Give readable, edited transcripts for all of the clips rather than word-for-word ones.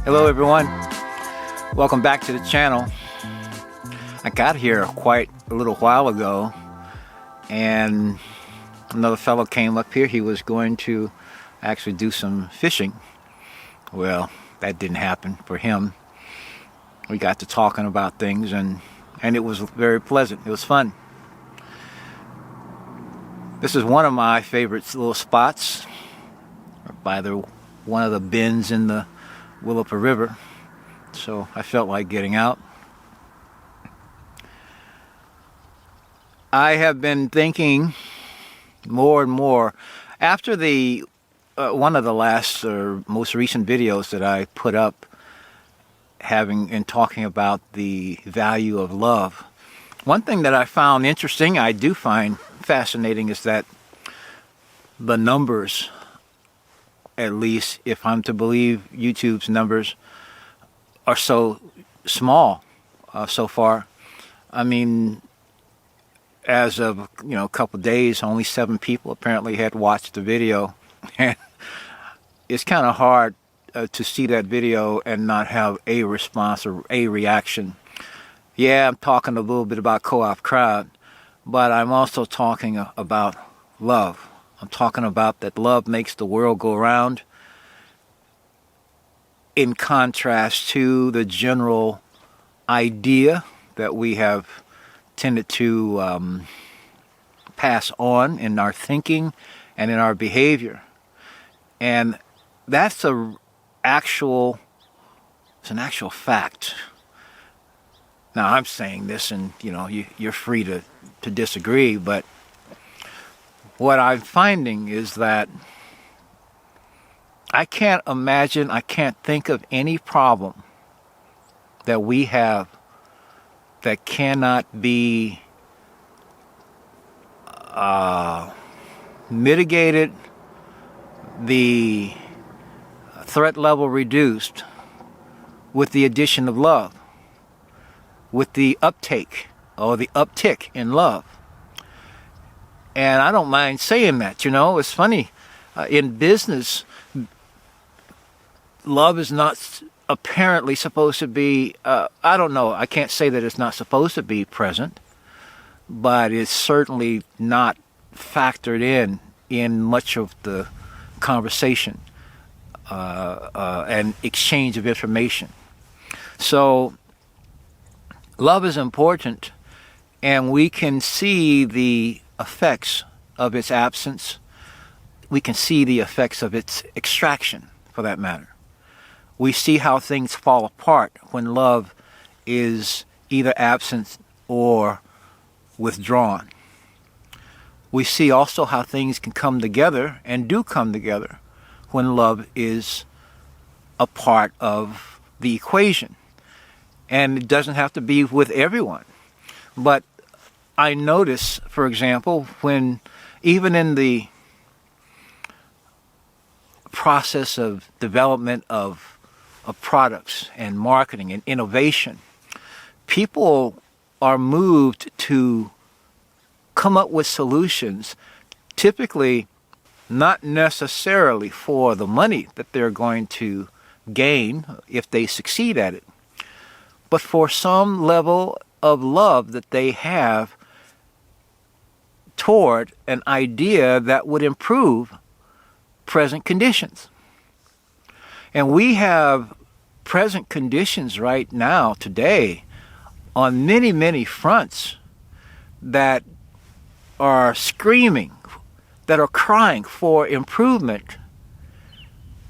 Hello everyone, welcome back to the channel. I got here quite a little while ago and another fellow came up here. He was going to actually do some fishing. Well, that didn't happen for him. We got to talking about things and it was very pleasant. It was fun. This is one of my favorite little spots by one of the bends in the Willapa River, so I felt like getting out. I have been thinking more and more after the one of the last or most recent videos that I put up talking about the value of love. One thing that I found interesting, I do find fascinating, is that the numbers, at least if I'm to believe YouTube's numbers, are so small so far. I mean, as of a couple days, only 7 people apparently had watched the video, and it's kind of hard to see that video and not have a response or a reaction. Yeah, I'm talking a little bit about Co-op Crowd, but I'm also talking about love. I'm talking about that love makes the world go round, in contrast to the general idea that we have tended to pass on in our thinking and in our behavior. And that's it's an actual fact. Now I'm saying this and you're free to disagree, but what I'm finding is that I can't think of any problem that we have that cannot be mitigated, the threat level reduced with the addition of love, with the uptake or the uptick in love. And I don't mind saying that. It's funny, in business, love is not apparently supposed to be, I don't know, I can't say that it's not supposed to be present, but it's certainly not factored in much of the conversation and exchange of information. So love is important, and we can see the effects of its absence. We can see the effects of its extraction, for that matter. We see how things fall apart when love is either absent or withdrawn. We see also how things can come together and do come together when love is a part of the equation. And it doesn't have to be with everyone. But I notice, for example, when even in the process of development of products and marketing and innovation, people are moved to come up with solutions, typically not necessarily for the money that they're going to gain if they succeed at it, but for some level of love that they have toward an idea that would improve present conditions. And we have present conditions right now, today, on many, many fronts that are screaming, that are crying for improvement,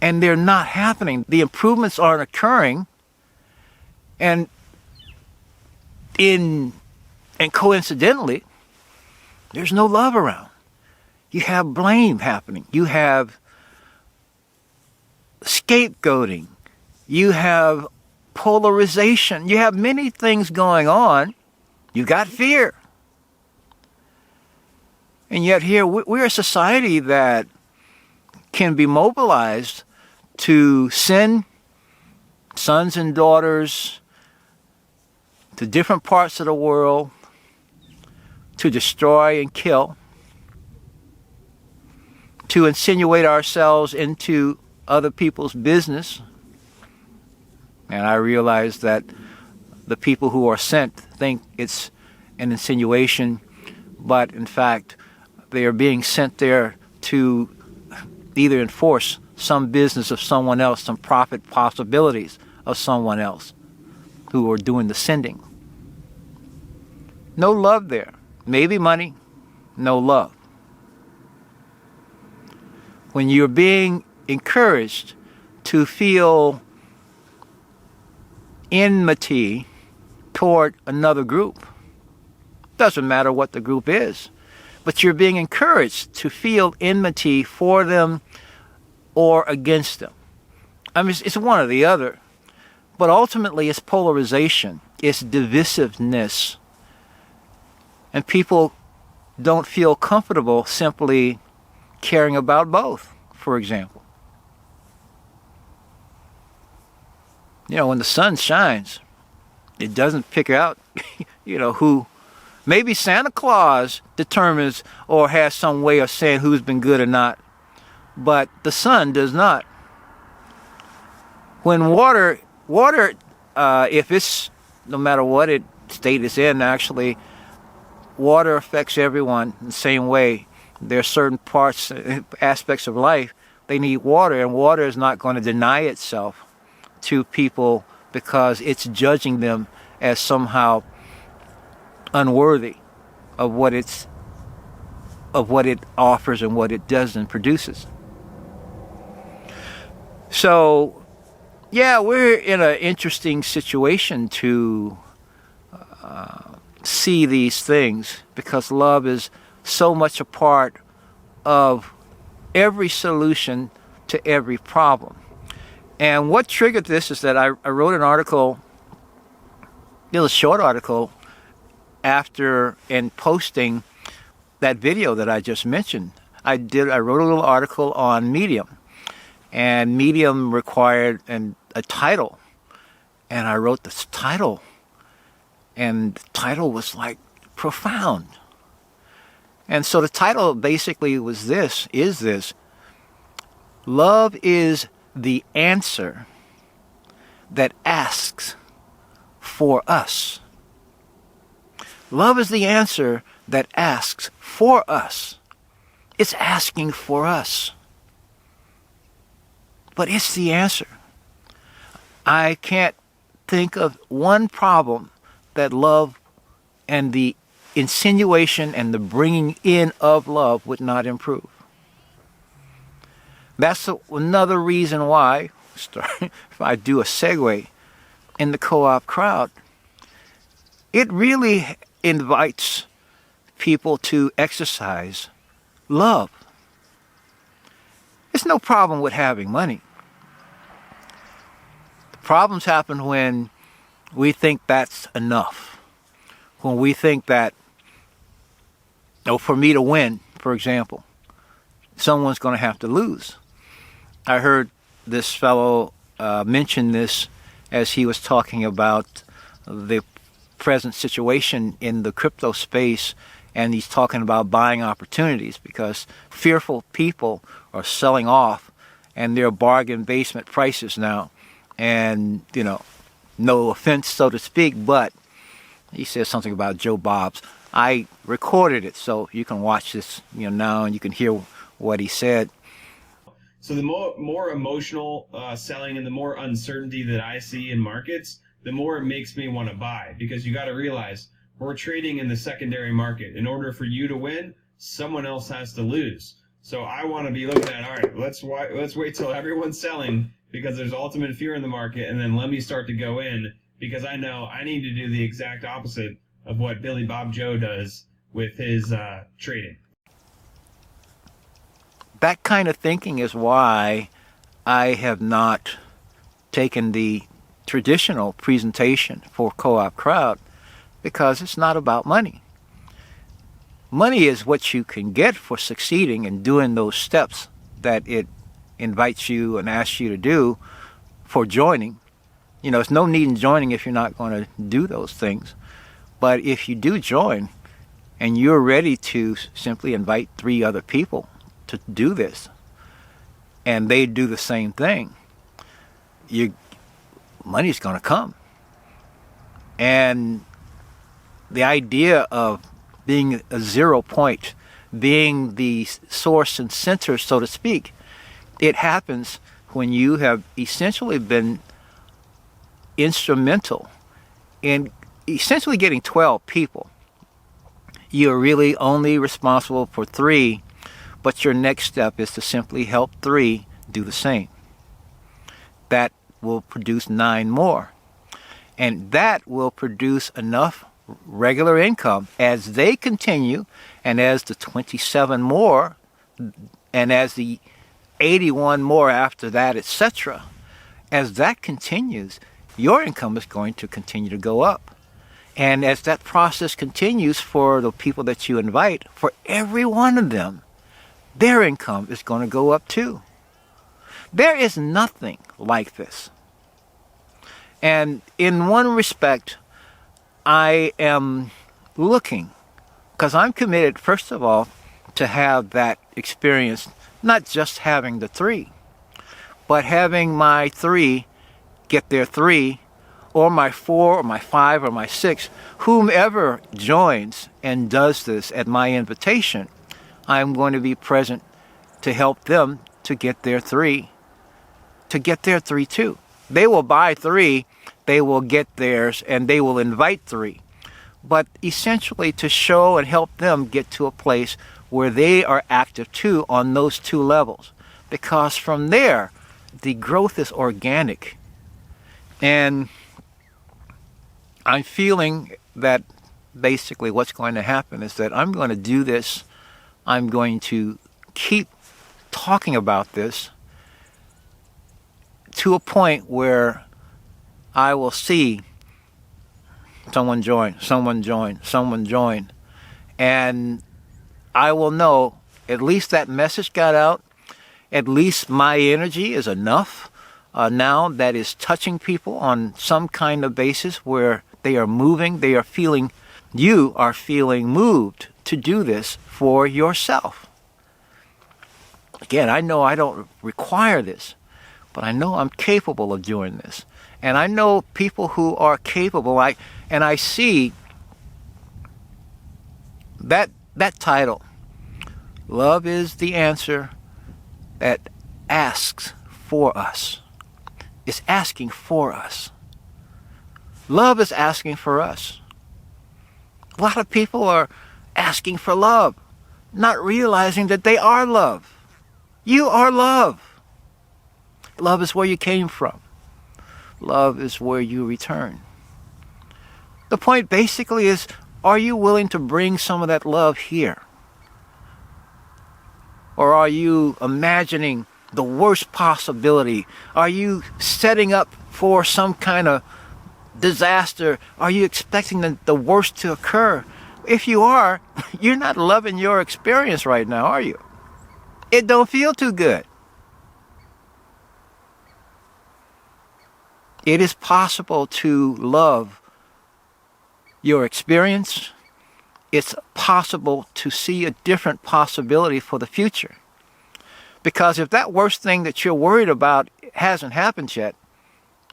and they're not happening. The improvements aren't occurring, and coincidentally, there's no love around. You have blame happening. You have scapegoating. You have polarization. You have many things going on. You got fear. And yet here, we're a society that can be mobilized to send sons and daughters to different parts of the world to destroy and kill, to insinuate ourselves into other people's business. And I realize that the people who are sent think it's an insinuation, but in fact, they are being sent there to either enforce some business of someone else, some profit possibilities of someone else who are doing the sending. No love there. Maybe money, no love. When you're being encouraged to feel enmity toward another group, doesn't matter what the group is, but you're being encouraged to feel enmity for them or against them. I mean, it's one or the other, but ultimately it's polarization, it's divisiveness, and people don't feel comfortable simply caring about both, for example. You know, when the sun shines, it doesn't pick out, who. Maybe Santa Claus determines or has some way of saying who's been good or not, but the sun does not. When water, if it's, no matter what state it's in, actually, water affects everyone in the same way. There are certain aspects of life, they need water, and water is not going to deny itself to people because it's judging them as somehow unworthy of what it offers and what it does and produces. So, yeah, we're in an interesting situation to see these things because love is so much a part of every solution to every problem. And what triggered this is that I wrote an article, it was a short article, after and posting that video that I just mentioned. I wrote a little article on Medium, and Medium required a title, and I wrote this title, and the title was like profound. And so the title basically was this: love is the answer that asks for us. Love is the answer that asks for us. It's asking for us. But it's the answer. I can't think of one problem that love and the insinuation and the bringing in of love would not improve. That's another reason why, if I do a segue in the co-op crowd, it really invites people to exercise love. There's no problem with having money. The problems happen when we think that's enough. When we think that, for me to win, for example, someone's going to have to lose. I heard this fellow mention this as he was talking about the present situation in the crypto space, and he's talking about buying opportunities because fearful people are selling off and they're bargain basement prices now. And, no offense, so to speak, but he says something about Joe Bob's. I recorded it, so you can watch this, now, and you can hear what he said. So the more emotional selling and the more uncertainty that I see in markets, the more it makes me want to buy, because you got to realize we're trading in the secondary market. In order for you to win, someone else has to lose. So I want to be looking at, all right, let's wait till everyone's selling because there's ultimate fear in the market, and then let me start to go in because I know I need to do the exact opposite of what Billy Bob Joe does with his trading. That kind of thinking is why I have not taken the traditional presentation for Co-op Crowd, because it's not about money. Money is what you can get for succeeding and doing those steps that it invites you and asks you to do for joining. There's no need in joining if you're not going to do those things. But if you do join and you're ready to simply invite 3 other people to do this, and they do the same thing, money's going to come. And the idea of being a 0 point, being the source and center, so to speak, it happens when you have essentially been instrumental in essentially getting 12 people. You're really only responsible for 3, but your next step is to simply help 3 do the same. That will produce 9 more. And that will produce enough regular income as they continue, and as the 27 more, and as the 81 more after that, etc. As that continues, your income is going to continue to go up. And as that process continues for the people that you invite, for every one of them, their income is going to go up too. There is nothing like this. And in one respect, I am looking, because I'm committed, first of all, to have that experience, not just having the 3, but having my 3 get their 3, or my 4, or my 5, or my 6, whomever joins and does this at my invitation, I'm going to be present to help them to get their 3, too. They will buy 3, they will get theirs, and they will invite 3. But essentially to show and help them get to a place where they are active too on those 2 levels. Because from there, the growth is organic. And I'm feeling that basically what's going to happen is that I'm going to do this. I'm going to keep talking about this to a point where I will see someone join, and I will know at least that message got out. At least my energy is enough now that is touching people on some kind of basis where they are moving, they are feeling, you are feeling moved to do this for yourself. Again, I know I don't require this, but I know I'm capable of doing this. And I know people who are capable, and I see that title, Love is the Answer That Asks for Us. It's asking for us. Love is asking for us. A lot of people are asking for love, not realizing that they are love. You are love. Love is where you came from. Love is where you return. The point basically is, are you willing to bring some of that love here? Or are you imagining the worst possibility? Are you setting up for some kind of disaster? Are you expecting the worst to occur? If you are, you're not loving your experience right now, are you? It don't feel too good. It is possible to love your experience. It's possible to see a different possibility for the future. Because if that worst thing that you're worried about hasn't happened yet,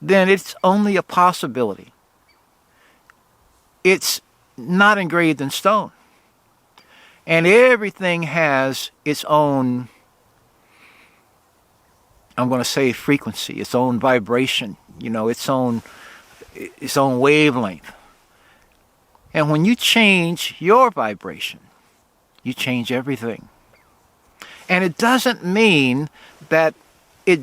then it's only a possibility. It's not engraved in stone. And everything has its own, I'm going to say, frequency, its own vibration, its own wavelength. And when you change your vibration, you change everything. And it doesn't mean that it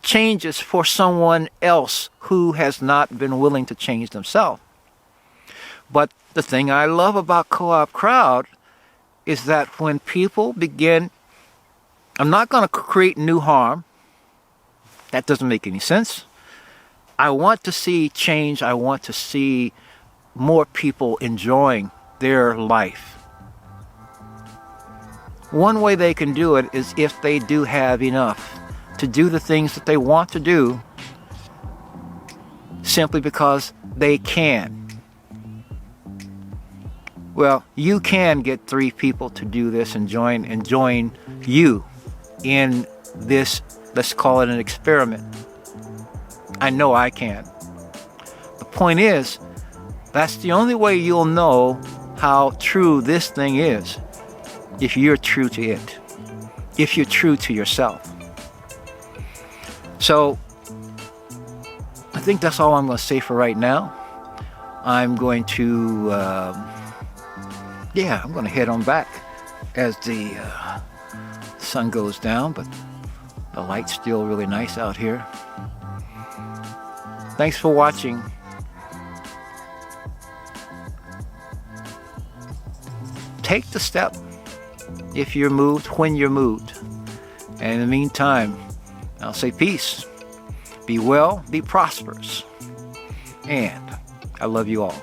changes for someone else who has not been willing to change themselves. But the thing I love about Co-op Crowd is that when people begin, I'm not going to create new harm. That doesn't make any sense. I want to see change. I want to see more people enjoying their life. One way they can do it is if they do have enough to do the things that they want to do simply because they can. Well, you can get 3 people to do this and join you in this, let's call it an experiment. I know I can. The point is, that's the only way you'll know how true this thing is, if you're true to it, if you're true to yourself. So I think that's all I'm going to say for right now. I'm going to I'm going to head on back as the sun goes down, but the light's still really nice out here. Thanks for watching. Take the step if you're moved, when you're moved. And in the meantime, I'll say peace. Be well, be prosperous. And I love you all.